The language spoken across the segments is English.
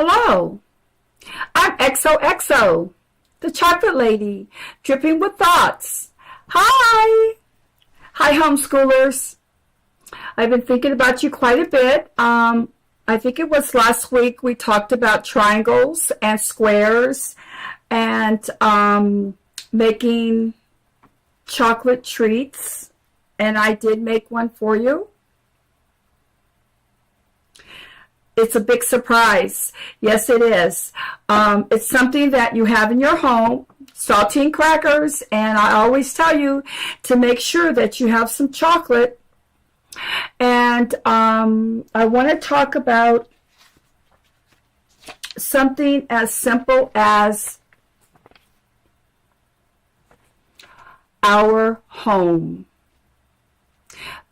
Hello, I'm XOXO, the chocolate lady, dripping with thoughts. Hi! Hi, homeschoolers. I've been thinking about you quite a bit. I think it was last week we talked about triangles and squares and making chocolate treats, and I did make one for you. It's a big surprise. Yes, it is. It's something that you have in your home, saltine crackers, and I always tell you to make sure that you have some chocolate. And I want to talk about something as simple as our home.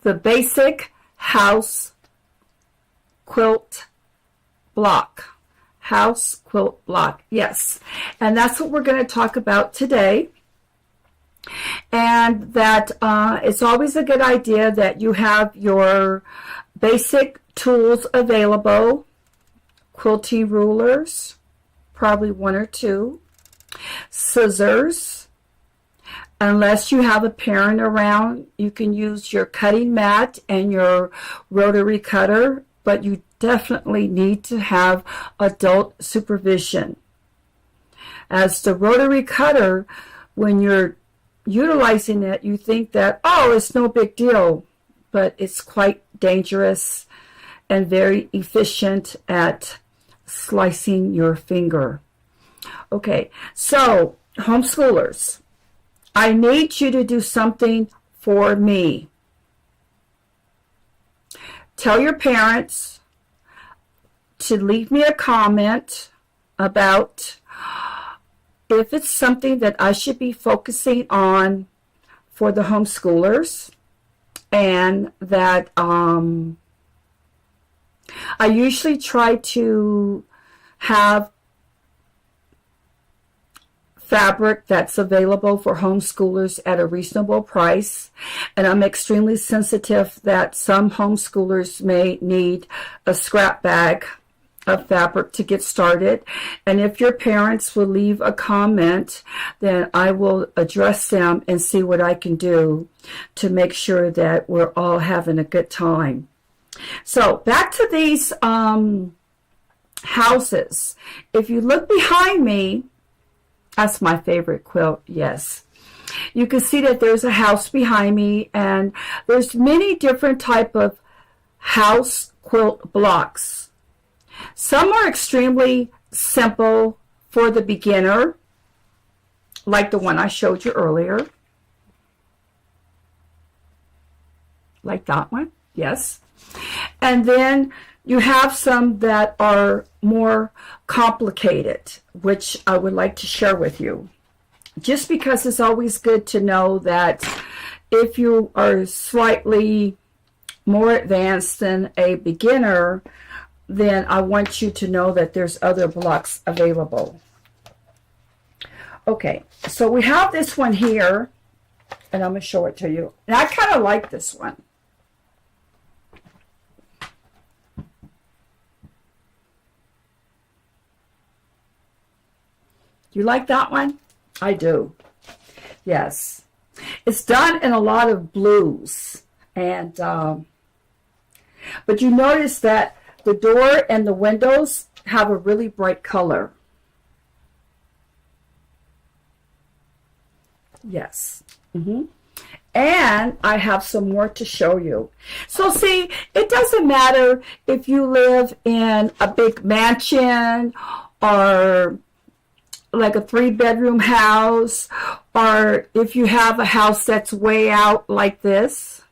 The basic house quilt block. House quilt block. Yes. And that's what we're going to talk about today. And that it's always a good idea that you have your basic tools available. Quilting rulers, probably one or two. Scissors. Unless you have a parent around, you can use your cutting mat and your rotary cutter, but you definitely need to have adult supervision. As the rotary cutter, when you're utilizing it, you think that, oh, it's no big deal, but it's quite dangerous and very efficient at slicing your finger. Okay, so homeschoolers, I need you to do something for me. Tell your parents to leave me a comment about if it's something that I should be focusing on for the homeschoolers, and that I usually try to have fabric that's available for homeschoolers at a reasonable price, and I'm extremely sensitive that some homeschoolers may need a scrap bag of fabric to get started. And if your parents will leave a comment, then I will address them and see what I can do to make sure that we're all having a good time. So back to these houses. If you look behind me, that's my favorite quilt, yes. You can see that there's a house behind me, and there's many different type of house quilt blocks. Some are extremely simple for the beginner, like the one I showed you earlier. Like that one, yes. And then you have some that are more complicated, which I would like to share with you. Just because it's always good to know that if you are slightly more advanced than a beginner, then I want you to know that there's other blocks available. Okay, so we have this one here, and I'm going to show it to you. And I kind of like this one. You like that one? I do. Yes. It's done in a lot of blues. And but you notice that the door and the windows have a really bright color. Yes. And I have some more to show you. So see, it doesn't matter if you live in a big mansion or like a 3-bedroom house, or if you have a house that's way out like this.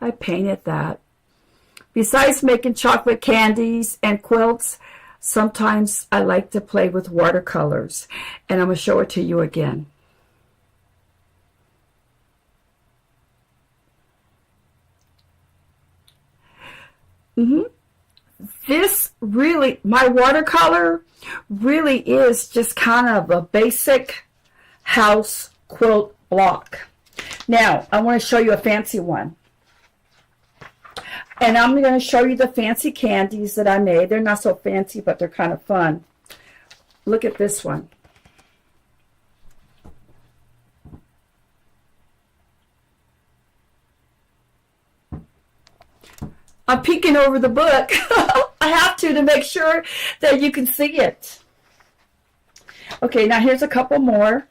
I painted that. Besides making chocolate candies and quilts, sometimes I like to play with watercolors, and I'm going to show it to you again. This really, my watercolor really is just kind of a basic house quilt block. Now, I want to show you a fancy one. And I'm going to show you the fancy candies that I made. They're not so fancy, but they're kind of fun. Look at this one. I'm peeking over the book. I have to make sure that you can see it. Okay, now here's a couple more.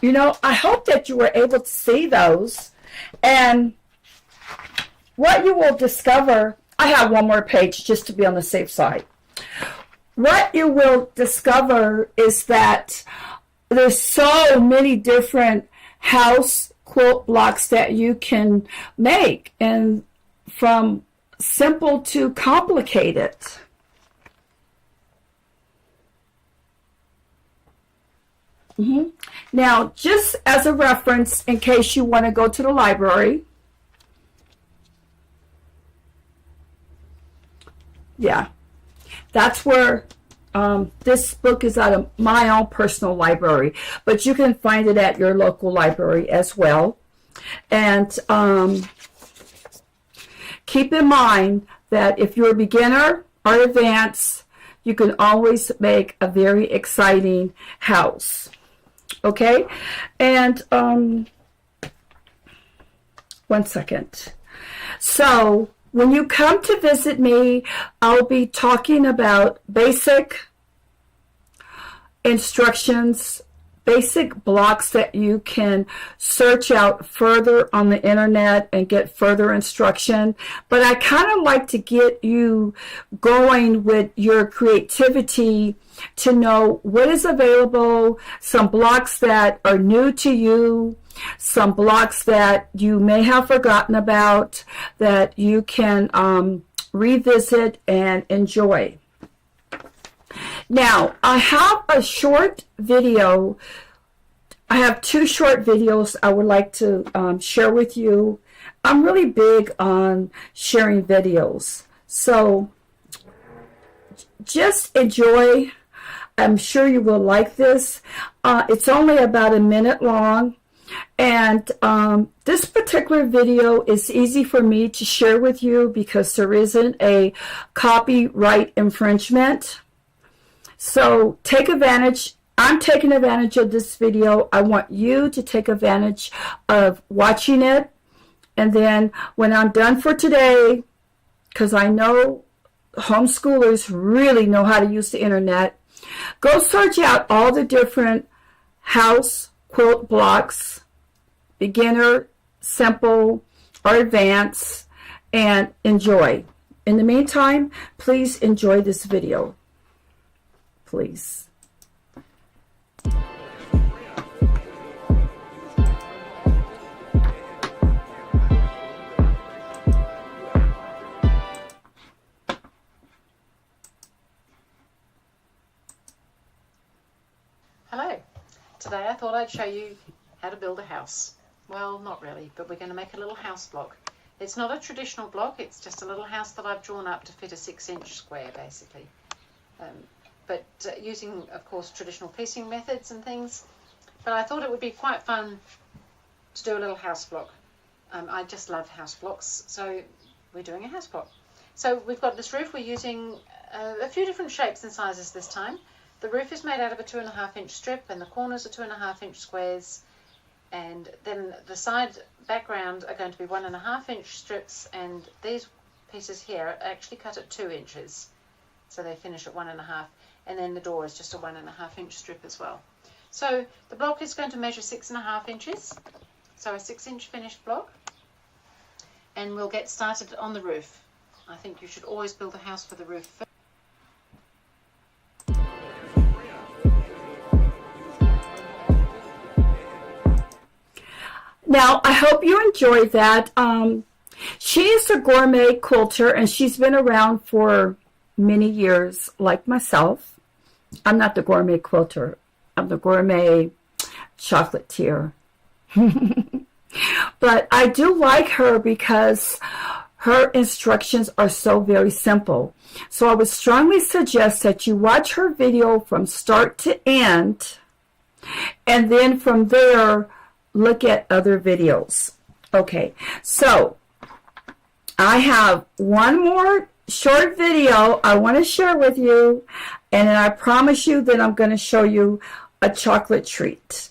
You know, I hope that you were able to see those. And what you will discover, I have one more page just to be on the safe side. What you will discover is that there's so many different house quilt blocks that you can make, and from simple to complicated. Now, just as a reference, in case you want to go to the library, yeah, that's where this book is out of my own personal library, but you can find it at your local library as well. And keep in mind that if you're a beginner or advanced, you can always make a very exciting house. Okay, and one second. So when you come to visit me, I'll be talking about basic instructions, basic blocks that you can search out further on the internet and get further instruction. But I kind of like to get you going with your creativity to know what is available, some blocks that are new to you, some blocks that you may have forgotten about that you can revisit and enjoy. Now, I have a short video. I have two short videos I would like to share with you. I'm really big on sharing videos, so just enjoy. I'm sure you will like this. It's only about a minute long, and this particular video is easy for me to share with you because there isn't a copyright infringement. So take advantage. I'm taking advantage of this video. I want you to take advantage of watching it. And then when I'm done for today, because I know homeschoolers really know how to use the internet, go search out all the different house quilt blocks, beginner, simple, or advanced, and enjoy. In the meantime, please enjoy this video. Please. Hello. Today I thought I'd show you how to build a house. Well, not really, but we're going to make a little house block. It's not a traditional block, it's just a little house that I've drawn up to fit a 6-inch square basically. But using, of course, traditional piecing methods and things. But I thought it would be quite fun to do a little house block. I just love house blocks, so we're doing a house block. So we've got this roof. We're using a few different shapes and sizes this time. The roof is made out of a 2.5-inch strip, and the corners are 2.5-inch squares. And then the side background are going to be 1.5-inch strips, and these pieces here are actually cut at 2 inches. So they finish at 1.5. And then the door is just a 1.5-inch strip as well. So the block is going to measure 6.5 inches. So a 6-inch finished block. And we'll get started on the roof. I think you should always build a house for the roof first. Now, I hope you enjoyed that. She is a gourmet quilter, and she's been around for many years, like myself. I'm not the gourmet quilter. I'm the gourmet chocolatier. But I do like her because her instructions are so very simple. So I would strongly suggest that you watch her video from start to end, and then from there, look at other videos. Okay, so I have one more short video I want to share with you, and then I promise you that I'm going to show you a chocolate treat.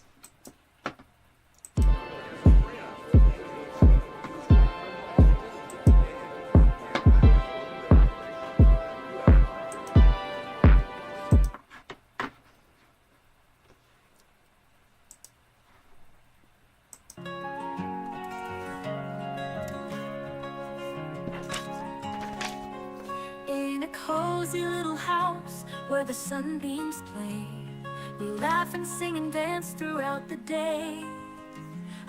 In a cozy little house where the sunbeams play, we laugh and sing and dance throughout the day.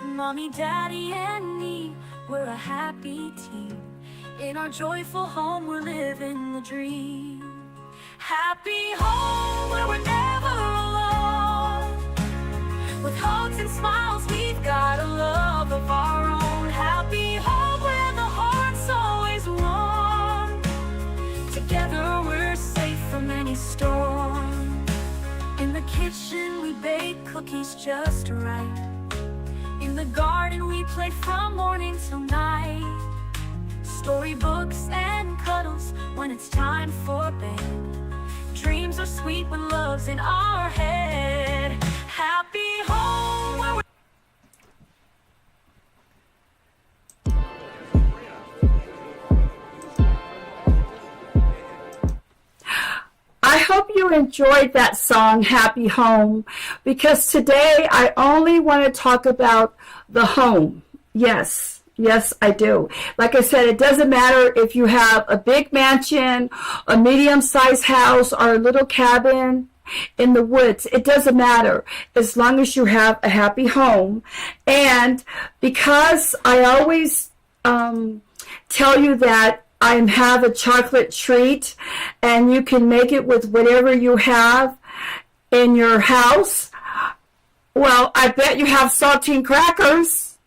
Mommy, Daddy, and me, we're a happy team. In our joyful home, we're living the dream. Happy home where we're never alone. With hugs and smiles, we've got a love of our own. Happy home where the heart's always warm. Together we're safe from any storm. In the kitchen we bake cookies just right. In the garden we play from morning till night. Storybooks and cuddles when it's time for bed. Dreams are sweet when love's in our head. Happy home where we I hope you enjoyed that song, Happy Home, because today I only want to talk about the home. Yes, I do. Like I said, it doesn't matter if you have a big mansion, a medium-sized house, or a little cabin in the woods. It doesn't matter as long as you have a happy home. And because I always tell you that I have a chocolate treat, and you can make it with whatever you have in your house. Well, I bet you have saltine crackers,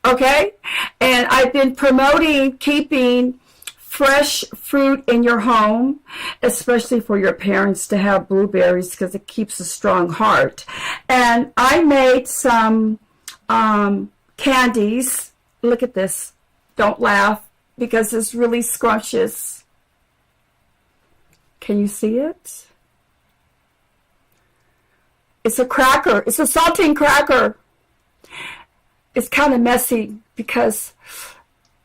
okay? And I've been promoting keeping fresh fruit in your home, especially for your parents to have blueberries because it keeps a strong heart. And I made some candies. Look at this. Don't laugh, because it's really scrumptious. Can you see it? It's a cracker. It's a saltine cracker. It's kind of messy because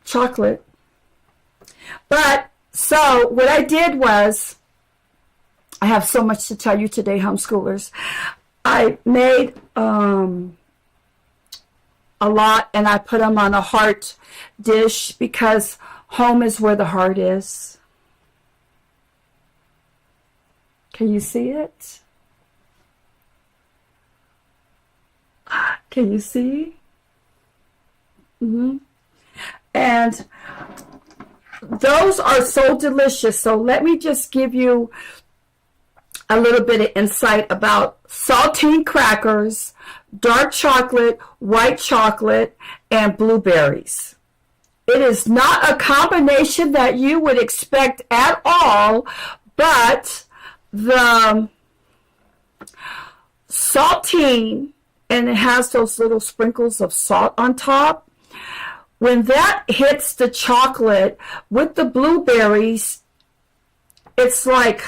chocolate. But, so, what I did was, I have so much to tell you today, homeschoolers. I made a lot, and I put them on a heart dish because home is where the heart is. Can you see it? Can you see? And those are so delicious. So let me just give you a little bit of insight about saltine crackers, dark chocolate, white chocolate, and blueberries. It is not a combination that you would expect at all, but the saltine, and it has those little sprinkles of salt on top. When that hits the chocolate with the blueberries, it's like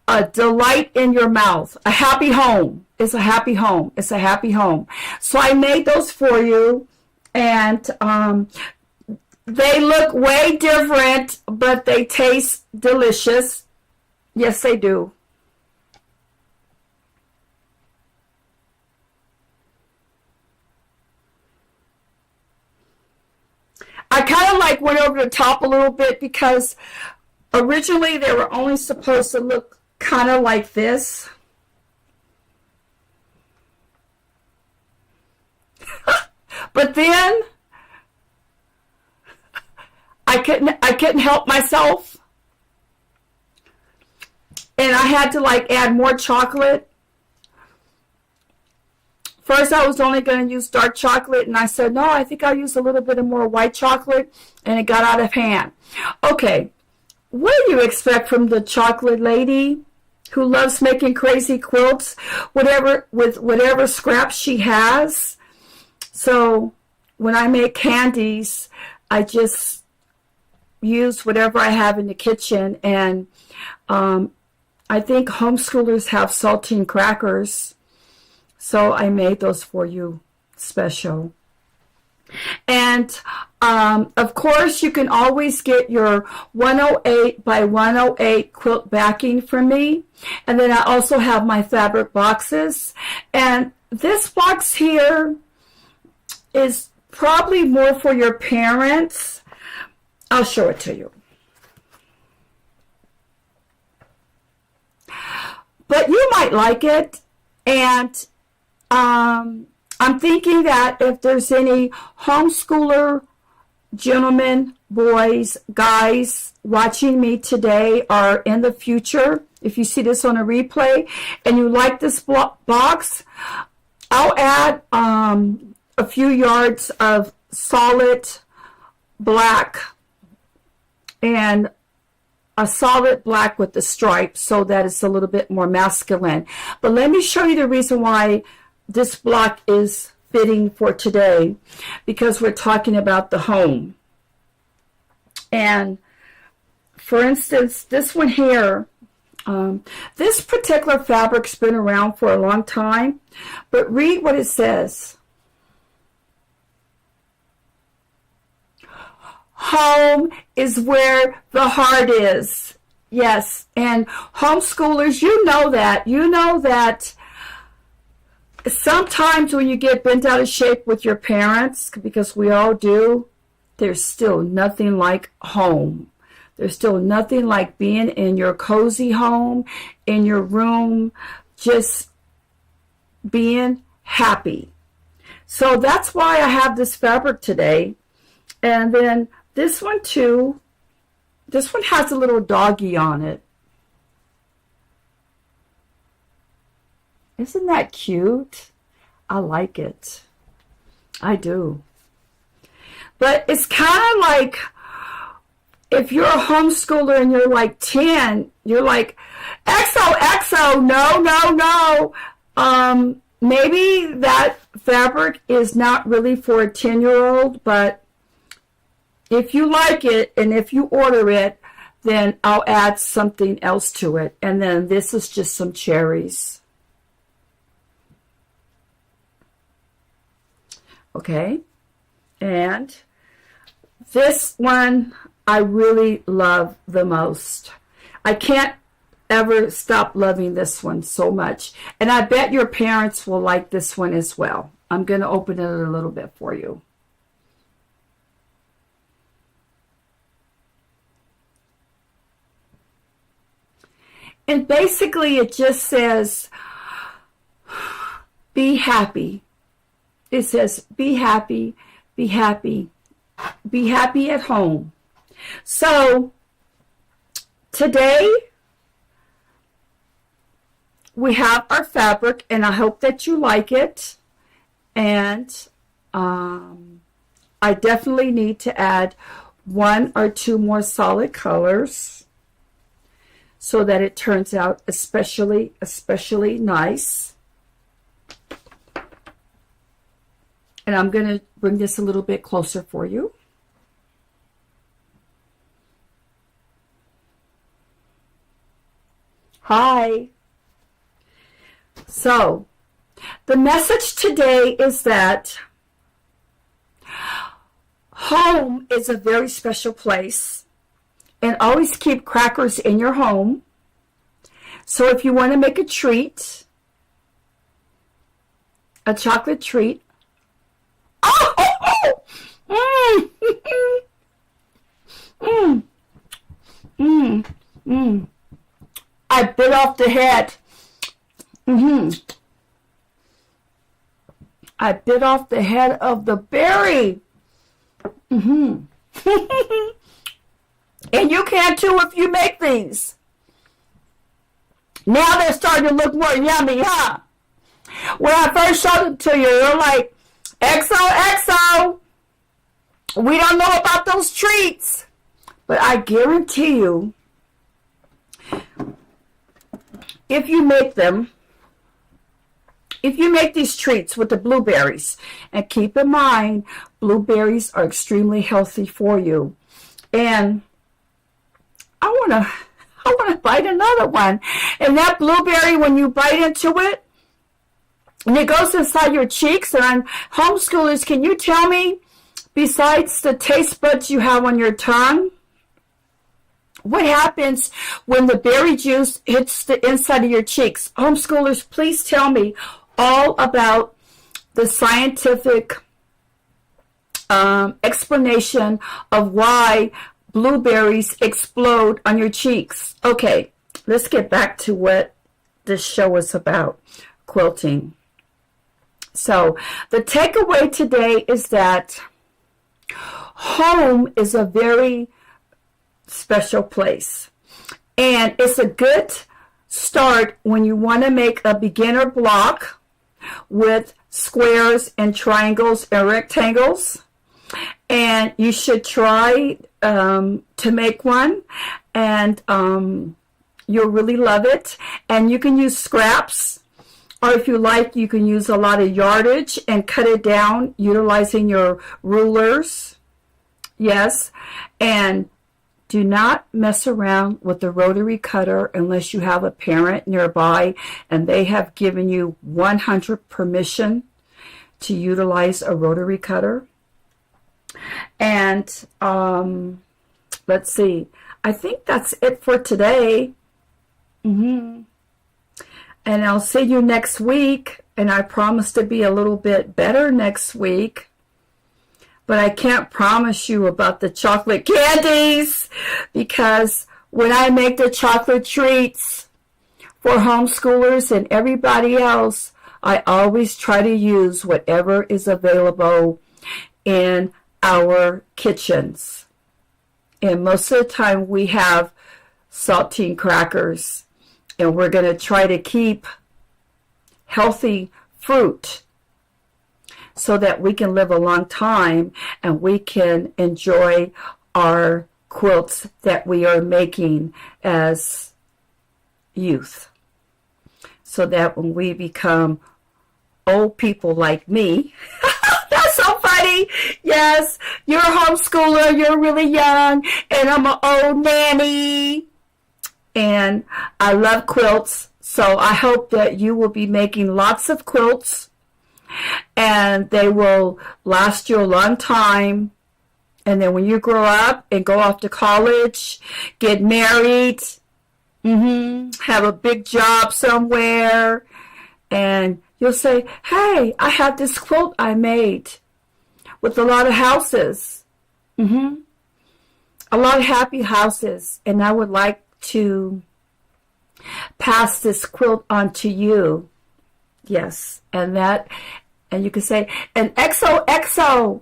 a delight in your mouth. A happy home. It's a happy home. It's a happy home. So I made those for you, and they look way different, but they taste delicious. Yes, they do. I kind of like went over the top a little bit because originally they were only supposed to look kind of like this. But then I couldn't help myself, and I had to like add more chocolate First, I was only going to use dark chocolate, and I said, no, I think I'll use a little bit of more white chocolate, and it got out of hand. Okay, what do you expect from the chocolate lady who loves making crazy quilts, with whatever scraps she has? So when I make candies, I just use whatever I have in the kitchen, and I think homeschoolers have saltine crackers, so I made those for you special. And of course, you can always get your 108 by 108 quilt backing from me. And then I also have my fabric boxes. And this box here is probably more for your parents. I'll show it to you. But you might like it. And I'm thinking that if there's any homeschooler gentlemen, boys, guys watching me today or in the future, if you see this on a replay and you like this box, I'll add a few yards of solid black and a solid black with the stripes so that it's a little bit more masculine. But let me show you the reason why this block is fitting for today, because we're talking about the home. And for instance, this one here, this particular fabric's been around for a long time, but read what it says. Home is where the heart is. Yes, and homeschoolers, you know that. You know that sometimes when you get bent out of shape with your parents, because we all do, there's still nothing like home. There's still nothing like being in your cozy home, in your room, just being happy. So that's why I have this fabric today. And then this one too, this one has a little doggy on it. Isn't that cute? I like it. I do. But it's kind of like if you're a homeschooler and you're like 10, you're like, XOXO, no. Maybe that fabric is not really for a 10-year-old, but if you like it and if you order it, then I'll add something else to it. And then this is just some cherries. Okay, and this one I really love the most. I can't ever stop loving this one so much. And I bet your parents will like this one as well. I'm going to open it a little bit for you. And basically it just says, be happy. It says, be happy, be happy, be happy at home. So today we have our fabric, and I hope that you like it. And I definitely need to add 1 or 2 more solid colors so that it turns out especially nice. And I'm going to bring this a little bit closer for you. Hi. So, the message today is that home is a very special place. And always keep crackers in your home. So if you want to make a treat, a chocolate treat, I bit off the head. I bit off the head of the berry. And you can too if you make these. Now they're starting to look more yummy, huh? When I first showed them to you, they're like, XOXO, we don't know about those treats. But I guarantee you, if you make these treats with the blueberries, and keep in mind, blueberries are extremely healthy for you. And I want to bite another one. And that blueberry, when you bite into it, and it goes inside your cheeks. And homeschoolers, can you tell me, besides the taste buds you have on your tongue, what happens when the berry juice hits the inside of your cheeks? Homeschoolers, please tell me all about the scientific explanation of why blueberries explode on your cheeks. Okay, let's get back to what this show is about, quilting. So the takeaway today is that home is a very special place, and it's a good start when you want to make a beginner block with squares and triangles and rectangles. And you should try to make one, and you'll really love it. And you can use scraps, or if you like, you can use a lot of yardage and cut it down utilizing your rulers. Yes, and do not mess around with the rotary cutter unless you have a parent nearby and they have given you 100% permission to utilize a rotary cutter. And let's see, I think that's it for today. And I'll see you next week, and I promise to be a little bit better next week. But I can't promise you about the chocolate candies, because when I make the chocolate treats for homeschoolers and everybody else, I always try to use whatever is available in our kitchens. And most of the time we have saltine crackers, and we're going to try to keep healthy fruit so that we can live a long time and we can enjoy our quilts that we are making as youth. So that when we become old people like me, that's so funny. Yes, you're a homeschooler, you're really young, and I'm an old nanny. And I love quilts, so I hope that you will be making lots of quilts, and they will last you a long time. And then when you grow up and go off to college, get married, have a big job somewhere, and you'll say, hey, I have this quilt I made with a lot of houses. A lot of happy houses, and I would like to pass this quilt on to you. Yes, and you can say, and XOXO,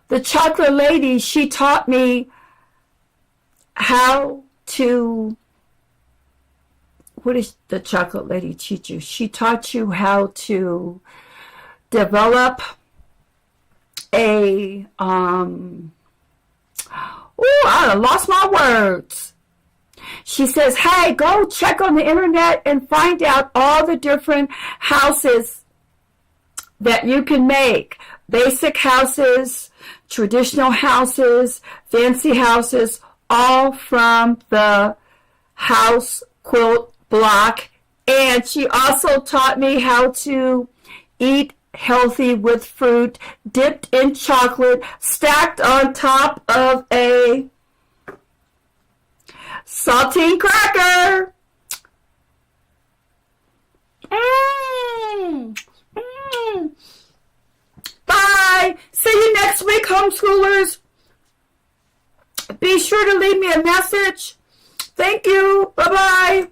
the chocolate lady, she taught me how to, what did the chocolate lady teach you? She taught you how to develop a, I lost my words. She says, hey, go check on the internet and find out all the different houses that you can make. Basic houses, traditional houses, fancy houses, all from the house quilt block. And she also taught me how to eat healthy with fruit dipped in chocolate, stacked on top of a saltine cracker. Bye. See you next week, homeschoolers. Be sure to leave me a message. Thank you. Bye-bye.